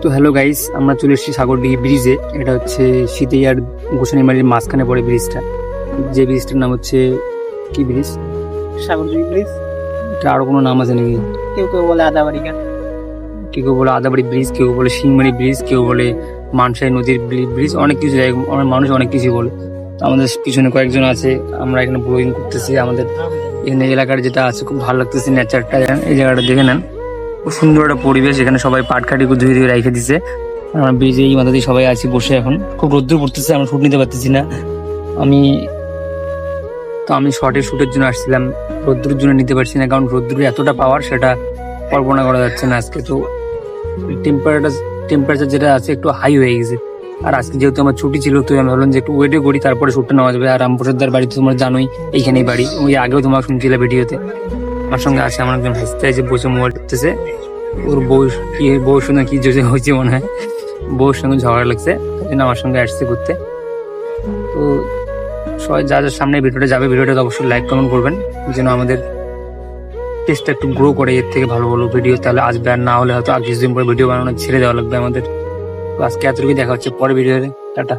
তো hello guys, আমরা চলে এসেছি সাগরদিঘি ব্রিজে। এটা হচ্ছে শীতেই আর গোসানিমারির মাঝখানে পড়ে ব্রিজটা। যে ব্রিজটার নাম হচ্ছে কি ব্রিজ? সাগরদিঘি ব্রিজ। এটা আরো কোনো নাম আছে নাকি? কেউ কেউ বলে আদাবাড়িকা, কেউ কেউ বলে আদাবাড়ি ব্রিজ, কেউ বলে শিংমারি ব্রিজ, কেউ বলে মানসাই নদীর ব্রিজ, অনেক কিছু জায়গা মানুষ অনেক কিছু বলে। তো আমাদের পিছনে কয়েকজন আছে, আমরা এখানে ব্লগিং করতেছি। আমাদের এখানে এলাকার যেটা আছে খুব ভালো লাগতেছে, নেচারটা এই জায়গাটা দেখে নেন, খুব সুন্দর একটা পরিবেশ। এখানে সবাই পাটকাঠি ধুয়ে ধুয়ে রেখে দিছে। আমরা ব্রিজে এই মাথা দিয়ে সবাই আছি বসে। এখন খুব রোদ্দুর পড়তেছে, আমরা শুট নিতে পারতেছি না। আমি শুটের জন্য আসছিলাম, রোদ্দুরের জন্য নিতে পারছি না, কারণ রোদ্দুরের এতটা পাওয়ার সেটা কল্পনা করা যাচ্ছে না আজকে। তো টেম্পারেচার যেটা আছে একটু হাই হয়ে গেছে। আর আজকে যেহেতু আমার ছুটি ছিল, তো আমি ভাবলাম যে একটু ওয়েটে করি, তারপরে শুটটা নেওয়া যাবে। আর রামপ্রসাদদার বাড়ি তো তোমরা জানোই, এইখানেই বাড়ি। ওই আগেও তোমার শুনছিলে ভিডিওতে। আমার সঙ্গে আছে আমার একজন হাসতে যে বসে মোবাইল টিপতেছে। ওর বউর সঙ্গে কি হয়েছে মনে হয়, বউর সঙ্গে ঝগড়া লাগছে, তাই জন্য আমার সঙ্গে আসছে ঘুরতে। তো সবাই যা যার সামনে ভিডিওটা যাবে, ভিডিওটা অবশ্যই লাইক কমেন্ট করবেন, যেন আমাদের টেস্টটা একটু গ্রো করে, এর থেকে ভালো ভালো ভিডিও তাহলে আসবে। আর না হলে হয়তো আর কিছুদিন পরে ভিডিও বানানো ছেড়ে দেওয়া লাগবে আমাদের। তো আজকে এতটুকুই, দেখা হচ্ছে পরে ভিডিওতে। টাটা।